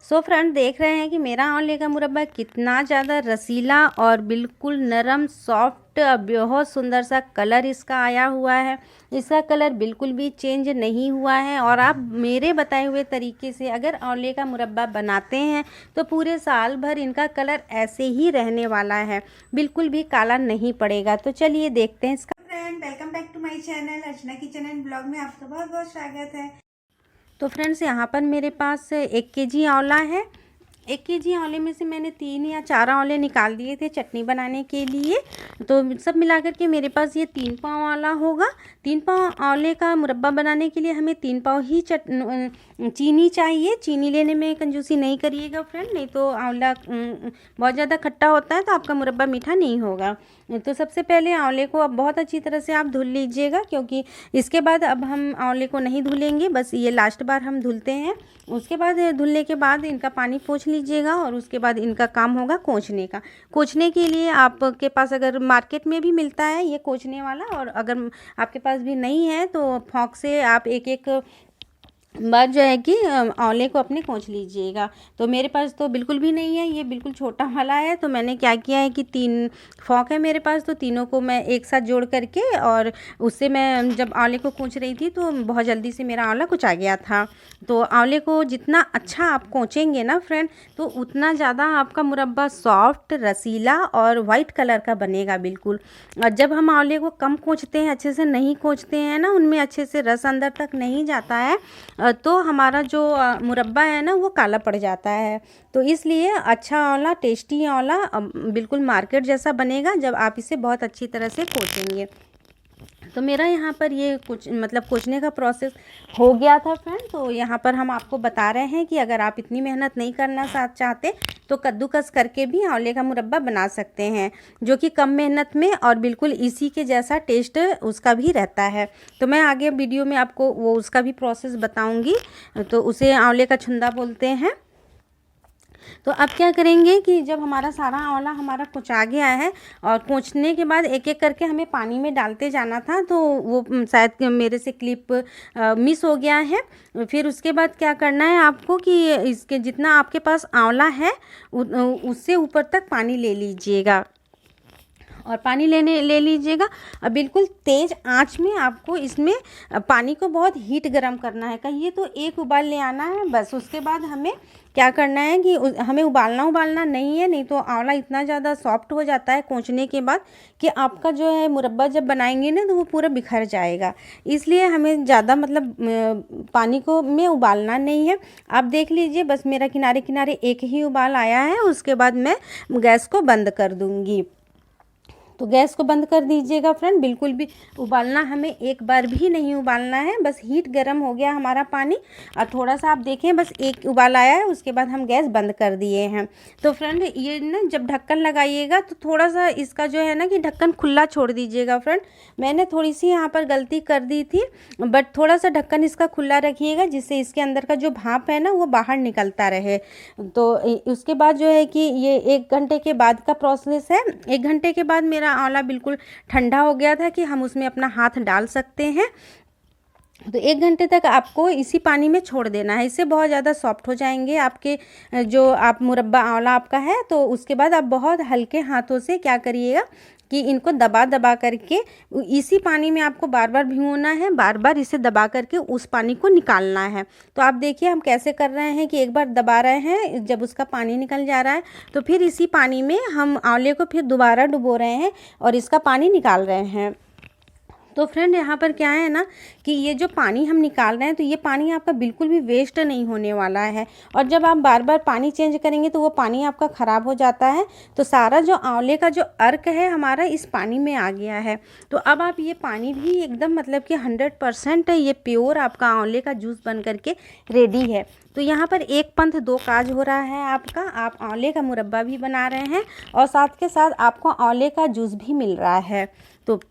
So friend देख रहे हैं कि मेरा आंवले का मुरब्बा कितना ज़्यादा रसीला और बिल्कुल नरम सॉफ्ट बहुत सुंदर सा कलर इसका आया हुआ है। इसका कलर बिल्कुल भी चेंज नहीं हुआ है और आप मेरे बताए हुए तरीके से अगर आंवले का मुरब्बा बनाते हैं तो पूरे साल भर इनका कलर ऐसे ही रहने वाला है, बिल्कुल भी काला नहीं पड़ेगा। तो चलिए देखते हैं इसका। Friend welcome back to my channel Archana kitchen and blog में आपका बहुत बहुत स्वागत है। तो फ्रेंड्स यहाँ पर मेरे पास 1 केजी आंवला है। 1 केजी आंवले में से मैंने 3 या 4 आंवले निकाल दिए थे चटनी बनाने के लिए। तो सब मिलाकर के मेरे पास ये 3 पाव आंवला होगा। 3 पाव आंवले का मुरब्बा बनाने के लिए हमें 3 पाव ही चीनी चाहिए। चीनी लेने में कंजूसी नहीं करिएगा फ्रेंड, नहीं तो आंवला बहुत ज़्यादा खट्टा होता है तो आपका मुरब्बा मीठा नहीं होगा। तो सबसे पहले आंवले को अब बहुत अच्छी तरह से आप धुल लीजिएगा, क्योंकि इसके बाद अब हम आंवले को नहीं धुलेंगे, बस ये लास्ट बार हम धुलते हैं। उसके बाद धुलने के बाद इनका पानी पोंछ लीजिएगा और उसके बाद इनका काम होगा कोचने का। कोचने के लिए आपके पास अगर मार्केट में भी मिलता है ये कोचने वाला, और अगर आपके पास भी नहीं है तो फॉक से आप एक एक बार जो है कि आंवले को अपने कोंच लीजिएगा। तो मेरे पास तो बिल्कुल भी नहीं है, ये बिल्कुल छोटा वाला है। तो मैंने क्या किया है कि 3 फॉक है मेरे पास, तो तीनों को मैं एक साथ जोड़ करके और उससे मैं जब आंवले को कोंच रही थी तो बहुत जल्दी से मेरा आंवला कुछ आ गया था। तो आंवले को जितना अच्छा आप कोचेंगे ना फ्रेंड, तो उतना ज़्यादा आपका मुरब्बा सॉफ्ट रसीला और वाइट कलर का बनेगा बिल्कुल। और जब हम आंवले को कम कोचते हैं, अच्छे से नहीं कोचते हैं ना, उनमें अच्छे से रस अंदर तक नहीं जाता है, तो हमारा जो मुरब्बा है ना वो काला पड़ जाता है। तो इसलिए अच्छा आंवला, टेस्टी आंवला बिल्कुल मार्केट जैसा बनेगा जब आप इसे बहुत अच्छी तरह से कोचेंगे। तो मेरा यहाँ पर ये कुछ कोचने का प्रोसेस हो गया था फ्रेंड। तो यहाँ पर हम आपको बता रहे हैं कि अगर आप इतनी मेहनत नहीं करना चाहते तो कद्दूकस करके भी आंवले का मुरब्बा बना सकते हैं, जो कि कम मेहनत में और बिल्कुल इसी के जैसा टेस्ट उसका भी रहता है। तो मैं आगे वीडियो में आपको वो उसका भी प्रोसेस बताऊँगी। तो उसे आंवले का छुंदा बोलते हैं। तो अब क्या करेंगे कि जब हमारा सारा आंवला हमारा कुचा गया है और पोंछने के बाद एक एक करके हमें पानी में डालते जाना था, तो वो शायद मेरे से क्लिप मिस हो गया है। फिर उसके बाद क्या करना है आपको कि इसके जितना आपके पास आंवला है उससे ऊपर तक पानी ले लीजिएगा और पानी ले लीजिएगा। और बिल्कुल तेज़ आंच में आपको इसमें पानी को बहुत हीट गर्म करना है। कहिए तो एक उबाल ले आना है बस। उसके बाद हमें क्या करना है कि हमें उबालना नहीं है, नहीं तो आंवला इतना ज़्यादा सॉफ्ट हो जाता है कोचने के बाद कि आपका जो है मुरब्बा जब बनाएंगे ना तो वो पूरा बिखर जाएगा। इसलिए हमें ज़्यादा पानी को में उबालना नहीं है। आप देख लीजिए बस मेरा किनारे किनारे एक ही उबाल आया है। उसके बाद मैं गैस को बंद कर दूँगी। तो गैस को बंद कर दीजिएगा फ्रेंड, बिल्कुल भी उबालना हमें एक बार भी नहीं उबालना है। बस हीट गर्म हो गया हमारा पानी और थोड़ा सा आप देखें बस एक उबाल आया है, उसके बाद हम गैस बंद कर दिए हैं। तो फ्रेंड ये ना जब ढक्कन लगाइएगा तो थोड़ा सा इसका जो है ना कि ढक्कन खुला छोड़ दीजिएगा फ्रेंड। मैंने थोड़ी सी यहाँ पर गलती कर दी थी, बट थोड़ा सा ढक्कन इसका खुला रखिएगा जिससे इसके अंदर का जो भाप है ना वो बाहर निकलता रहे। तो उसके बाद जो है कि ये 1 घंटे के बाद का प्रोसेस है। 1 घंटे के बाद मेरा आंवला बिल्कुल ठंडा हो गया था कि हम उसमें अपना हाथ डाल सकते हैं। तो 1 घंटे तक आपको इसी पानी में छोड़ देना है। इससे बहुत ज़्यादा सॉफ्ट हो जाएंगे आपके जो आप मुरब्बा आंवला आपका है। तो उसके बाद आप बहुत हल्के हाथों से क्या करिएगा कि इनको दबा करके इसी पानी में आपको बार बार भिगोना है, बार बार इसे दबा करके उस पानी को निकालना है। तो आप देखिए हम कैसे कर रहे हैं कि एक बार दबा रहे हैं, जब उसका पानी निकल जा रहा है तो फिर इसी पानी में हम आंवले को फिर दोबारा डुबो रहे हैं और इसका पानी निकाल रहे हैं। तो फ्रेंड यहाँ पर क्या है ना कि ये जो पानी हम निकाल रहे हैं तो ये पानी आपका बिल्कुल भी वेस्ट नहीं होने वाला है। और जब आप बार बार पानी चेंज करेंगे तो वो पानी आपका ख़राब हो जाता है। तो सारा जो आंवले का जो अर्क है हमारा इस पानी में आ गया है। तो अब आप ये पानी भी एकदम कि 100% ये प्योर आपका आंवले का जूस बन करके रेडी है। तो यहाँ पर एक पंथ दो काज हो रहा है आपका। आप आंवले का मुरब्बा भी बना रहे हैं और साथ के साथ आपको आंवले का जूस भी मिल रहा है। तो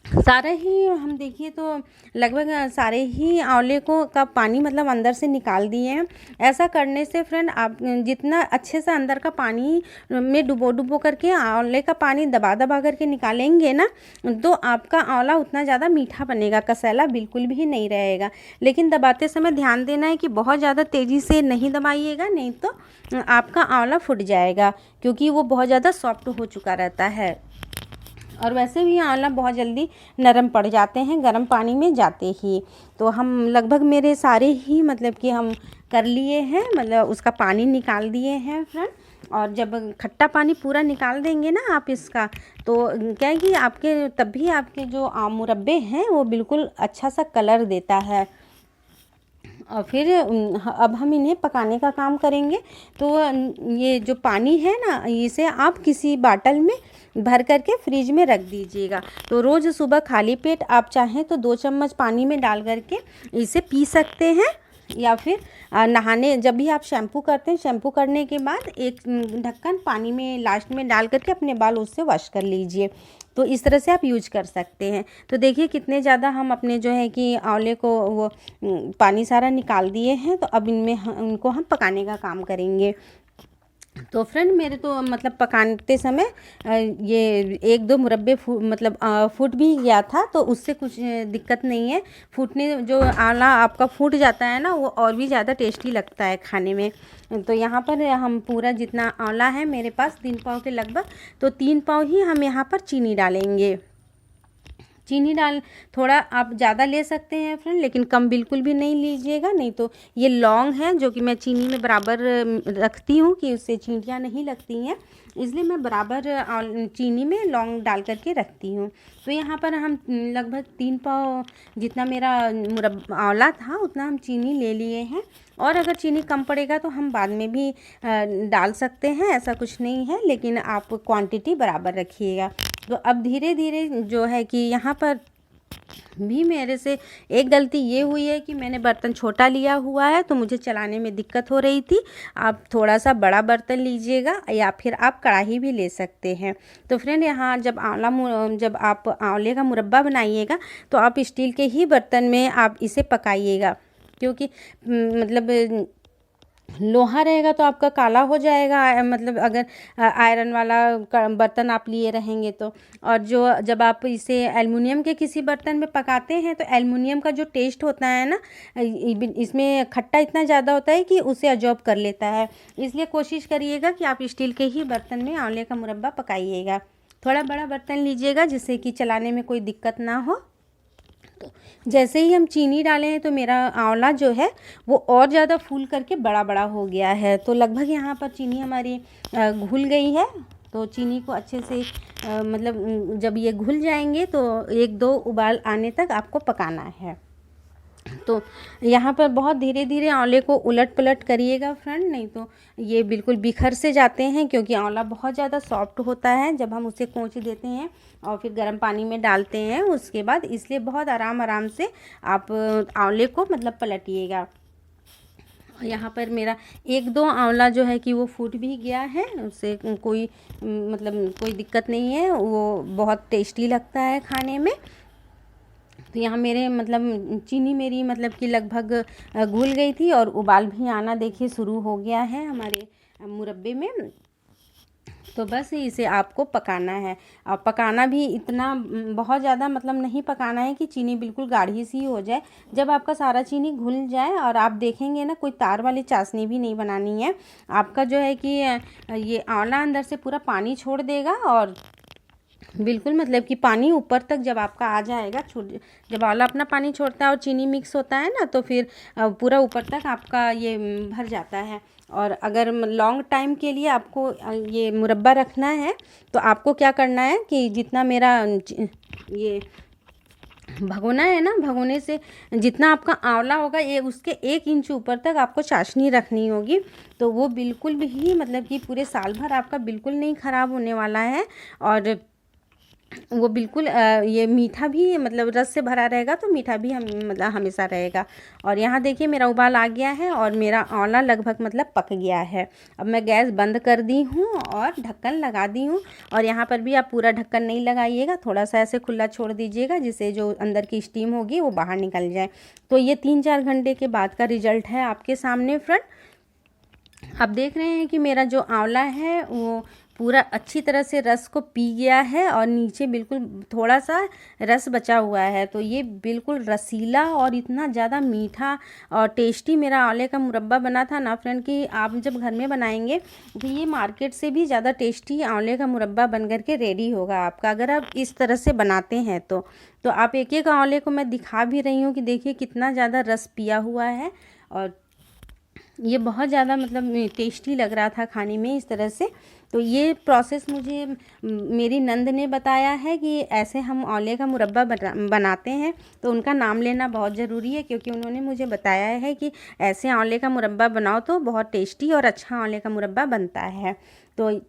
सारा ही हम देखिए तो लगभग सारे ही आंवले को का पानी मतलब अंदर से निकाल दिए हैं। ऐसा करने से फ्रेंड आप जितना अच्छे से अंदर का पानी में डुबो करके आंवले का पानी दबा दबा करके निकालेंगे ना, तो आपका आंवला उतना ज़्यादा मीठा बनेगा, कसैला बिल्कुल भी नहीं रहेगा। लेकिन दबाते समय ध्यान देना है कि बहुत ज़्यादा तेज़ी से नहीं दबाइएगा, नहीं तो आपका आंवला फूट जाएगा, क्योंकि वो बहुत ज़्यादा सॉफ्ट हो चुका रहता है। और वैसे भी आंवला बहुत जल्दी नरम पड़ जाते हैं गर्म पानी में जाते ही। तो हम लगभग मेरे सारे ही मतलब कि हम कर लिए हैं, मतलब उसका पानी निकाल दिए हैं फ्रेंड। और जब खट्टा पानी पूरा निकाल देंगे ना आप इसका, तो क्या है कि आपके तब भी आपके जो मुरब्बे हैं वो बिल्कुल अच्छा सा कलर देता है। और फिर अब हम इन्हें पकाने का काम करेंगे। तो ये जो पानी है ना, इसे आप किसी बाटल में भर करके फ्रिज में रख दीजिएगा। तो रोज़ सुबह खाली पेट आप चाहें तो 2 चम्मच पानी में डाल करके इसे पी सकते हैं, या फिर नहाने जब भी आप शैम्पू करते हैं, शैम्पू करने के बाद एक ढक्कन पानी में लास्ट में डाल करके अपने बाल उससे वॉश कर लीजिए। तो इस तरह से आप यूज कर सकते हैं। तो देखिए कितने ज़्यादा हम अपने जो है कि आंवले को वो पानी सारा निकाल दिए हैं। तो अब इनको हम पकाने का काम करेंगे। तो फ्रेंड मेरे तो मतलब पकाते समय ये 1-2 मुरब्बे फूट भी गया था, तो उससे कुछ दिक्कत नहीं है। फूटने जो आंवला आपका फूट जाता है ना, वो और भी ज़्यादा टेस्टी लगता है खाने में। तो यहाँ पर हम पूरा जितना आंवला है मेरे पास 3 पाव के लगभग, तो 3 पाव ही हम यहाँ पर चीनी डालेंगे। चीनी डाल थोड़ा आप ज़्यादा ले सकते हैं फ्रेंड, लेकिन कम बिल्कुल भी नहीं लीजिएगा, नहीं तो ये लौंग है जो कि मैं चीनी में बराबर रखती हूँ कि उससे चींटियाँ नहीं लगती हैं, इसलिए मैं बराबर चीनी में लौंग डाल करके रखती हूँ। तो यहाँ पर हम लगभग 3 पाव जितना मेरा आंवला था उतना हम चीनी ले लिए हैं। और अगर चीनी कम पड़ेगा तो हम बाद में भी डाल सकते हैं, ऐसा कुछ नहीं है, लेकिन आप क्वांटिटी बराबर रखिएगा। तो अब धीरे धीरे जो है कि यहाँ पर भी मेरे से एक गलती ये हुई है कि मैंने बर्तन छोटा लिया हुआ है, तो मुझे चलाने में दिक्कत हो रही थी। आप थोड़ा सा बड़ा बर्तन लीजिएगा, या फिर आप कढ़ाई भी ले सकते हैं। तो फ्रेंड यहाँ जब आप आंवले का मुरब्बा बनाइएगा तो आप स्टील के ही बर्तन में आप इसे पकाइएगा, क्योंकि मतलब लोहा रहेगा तो आपका काला हो जाएगा, मतलब अगर आयरन वाला बर्तन आप लिए रहेंगे तो। और जब आप इसे एल्युमिनियम के किसी बर्तन में पकाते हैं तो एल्युमिनियम का जो टेस्ट होता है ना, इसमें खट्टा इतना ज़्यादा होता है कि उसे अब्जॉर्ब कर लेता है। इसलिए कोशिश करिएगा कि आप स्टील के ही बर्तन में आंवले का मुरब्बा पकाइएगा। थोड़ा बड़ा बर्तन लीजिएगा जिससे कि चलाने में कोई दिक्कत ना हो। तो जैसे ही हम चीनी डाले हैं तो मेरा आंवला जो है वो और ज़्यादा फूल करके बड़ा बड़ा हो गया है। तो लगभग यहाँ पर चीनी हमारी घुल गई है। तो चीनी को अच्छे से मतलब जब ये घुल जाएंगे तो 1-2 उबाल आने तक आपको पकाना है। तो यहाँ पर बहुत धीरे धीरे आंवले को उलट पलट करिएगा फ्रेंड, नहीं तो ये बिल्कुल बिखर से जाते हैं, क्योंकि आंवला बहुत ज़्यादा सॉफ्ट होता है जब हम उसे कोंच देते हैं और फिर गर्म पानी में डालते हैं उसके बाद। इसलिए बहुत आराम से आप आंवले को मतलब पलटिएगा। यहाँ पर मेरा 1-2 आंवला जो है कि वो फूट भी गया है, उससे कोई दिक्कत नहीं है, वो बहुत टेस्टी लगता है खाने में। तो यहाँ मेरे चीनी मेरी कि लगभग घुल गई थी और उबाल भी आना देखिए शुरू हो गया है हमारे मुरब्बे में। तो बस इसे आपको पकाना है, और पकाना भी इतना बहुत ज़्यादा नहीं पकाना है कि चीनी बिल्कुल गाढ़ी सी हो जाए। जब आपका सारा चीनी घुल जाए और आप देखेंगे ना, कोई तार वाली चाशनी भी नहीं बनानी है आपका, जो है कि ये आंवला अंदर से पूरा पानी छोड़ देगा, और बिल्कुल कि पानी ऊपर तक जब आपका आ जाएगा, जब आंवला अपना पानी छोड़ता है और चीनी मिक्स होता है ना, तो फिर पूरा ऊपर तक आपका ये भर जाता है। और अगर लॉन्ग टाइम के लिए आपको ये मुरब्बा रखना है तो आपको क्या करना है कि जितना मेरा ये भगोना है ना, भगोने से जितना आपका आंवला होगा ये उसके 1 इंच ऊपर तक आपको चाशनी रखनी होगी। तो वो बिल्कुल भी कि पूरे साल भर आपका बिल्कुल नहीं ख़राब होने वाला है। और वो बिल्कुल ये मीठा भी मतलब रस से भरा रहेगा, तो मीठा भी हम मतलब हमेशा रहेगा। और यहाँ देखिए मेरा उबाल आ गया है और मेरा आंवला लगभग मतलब पक गया है। अब मैं गैस बंद कर दी हूँ और ढक्कन लगा दी हूँ। और यहाँ पर भी आप पूरा ढक्कन नहीं लगाइएगा, थोड़ा सा ऐसे खुला छोड़ दीजिएगा, जिससे जो अंदर की स्टीम होगी वो बाहर निकल जाए। तो ये 3-4 घंटे के बाद का रिजल्ट है आपके सामने फ्रेंड। आप देख रहे हैं कि मेरा जो आंवला है वो पूरा अच्छी तरह से रस को पी गया है और नीचे बिल्कुल थोड़ा सा रस बचा हुआ है। तो ये बिल्कुल रसीला और इतना ज़्यादा मीठा और टेस्टी मेरा आंवले का मुरब्बा बना था ना फ्रेंड, कि आप जब घर में बनाएंगे तो ये मार्केट से भी ज़्यादा टेस्टी आंवले का मुरब्बा बन करके रेडी होगा आपका, अगर आप इस तरह से बनाते हैं तो आप एक एक आंवले को मैं दिखा भी रही हूँ कि देखिए कितना ज़्यादा रस पिया हुआ है। और ये बहुत ज़्यादा मतलब टेस्टी लग रहा था खाने में इस तरह से। तो ये प्रोसेस मुझे मेरी नंद ने बताया है कि ऐसे हम आंवले का मुरब्बा बनाते हैं। तो उनका नाम लेना बहुत ज़रूरी है, क्योंकि उन्होंने मुझे बताया है कि ऐसे आंवले का मुरब्बा बनाओ तो बहुत टेस्टी और अच्छा आंवले का मुरब्बा बनता है। तो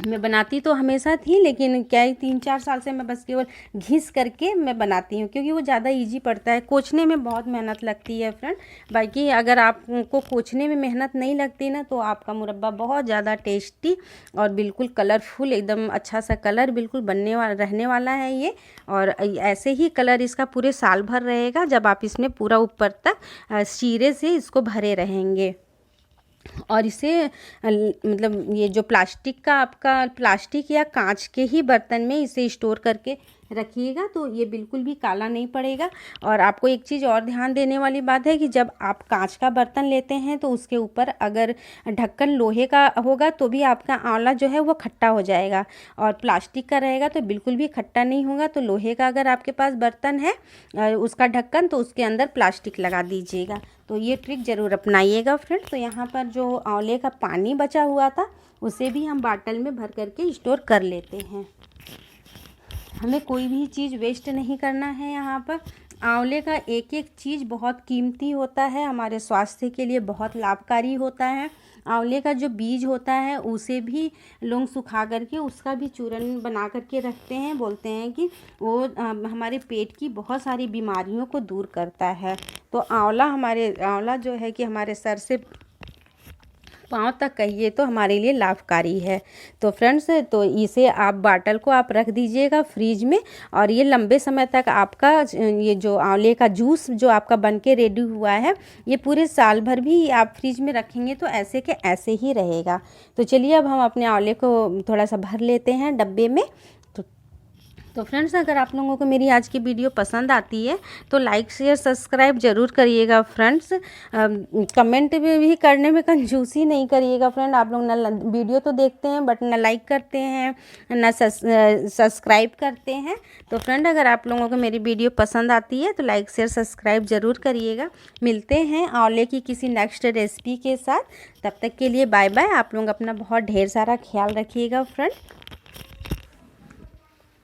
मैं बनाती तो हमेशा थी, लेकिन क्या है 3-4 साल से मैं बस केवल घिस करके मैं बनाती हूँ, क्योंकि वो ज़्यादा इजी पड़ता है। कोचने में बहुत मेहनत लगती है फ्रेंड। बाकी अगर आपको कोचने में मेहनत नहीं लगती ना, तो आपका मुरब्बा बहुत ज़्यादा टेस्टी और बिल्कुल कलरफुल, एकदम अच्छा सा कलर बिल्कुल बनने वाला रहने वाला है ये। और ऐसे ही कलर इसका पूरे साल भर रहेगा, जब आप इसमें पूरा ऊपर तक शीरे से इसको भरे रहेंगे। और इसे मतलब ये जो प्लास्टिक का आपका प्लास्टिक या कांच के ही बर्तन में इसे स्टोर करके रखिएगा, तो ये बिल्कुल भी काला नहीं पड़ेगा। और आपको एक चीज़ और ध्यान देने वाली बात है कि जब आप कांच का बर्तन लेते हैं तो उसके ऊपर अगर ढक्कन लोहे का होगा तो भी आपका आंवला जो है वो खट्टा हो जाएगा, और प्लास्टिक का रहेगा तो बिल्कुल भी खट्टा नहीं होगा। तो लोहे का अगर आपके पास बर्तन है उसका ढक्कन, तो उसके अंदर प्लास्टिक लगा दीजिएगा। तो ये ट्रिक ज़रूर अपनाइएगा फ्रेंड। तो यहाँ पर जो आंवले का पानी बचा हुआ था उसे भी हम बाटल में भर करके स्टोर कर लेते हैं। हमें कोई भी चीज़ वेस्ट नहीं करना है। यहाँ पर आंवले का एक एक चीज़ बहुत कीमती होता है, हमारे स्वास्थ्य के लिए बहुत लाभकारी होता है। आंवले का जो बीज होता है उसे भी लोग सुखा करके उसका भी चूरन बना करके रखते हैं, बोलते हैं कि वो हमारे पेट की बहुत सारी बीमारियों को दूर करता है। तो आंवला जो है कि हमारे सर से पाँव तक कहिए तो हमारे लिए लाभकारी है। तो फ्रेंड्स, तो इसे आप बाटल को आप रख दीजिएगा फ्रीज में, और ये लंबे समय तक आपका ये जो आंवले का जूस जो आपका बन के रेडी हुआ है, ये पूरे साल भर भी आप फ्रीज में रखेंगे तो ऐसे के ऐसे ही रहेगा। तो चलिए अब हम अपने आंवले को थोड़ा सा भर लेते हैं डब्बे में। तो फ्रेंड्स, अगर आप लोगों को मेरी आज की वीडियो पसंद आती है तो लाइक शेयर सब्सक्राइब ज़रूर करिएगा फ्रेंड्स। कमेंट भी करने में कंजूसी नहीं करिएगा फ्रेंड। आप लोग ना वीडियो तो देखते हैं बट ना लाइक करते हैं ना सब्सक्राइब करते हैं। तो फ्रेंड, अगर आप लोगों को मेरी वीडियो पसंद आती है तो लाइक शेयर सब्सक्राइब ज़रूर करिएगा। मिलते हैं आंवले की किसी नेक्स्ट रेसिपी के साथ। तब तक के लिए बाय बाय। आप लोग अपना बहुत ढेर सारा ख्याल रखिएगा फ्रेंड।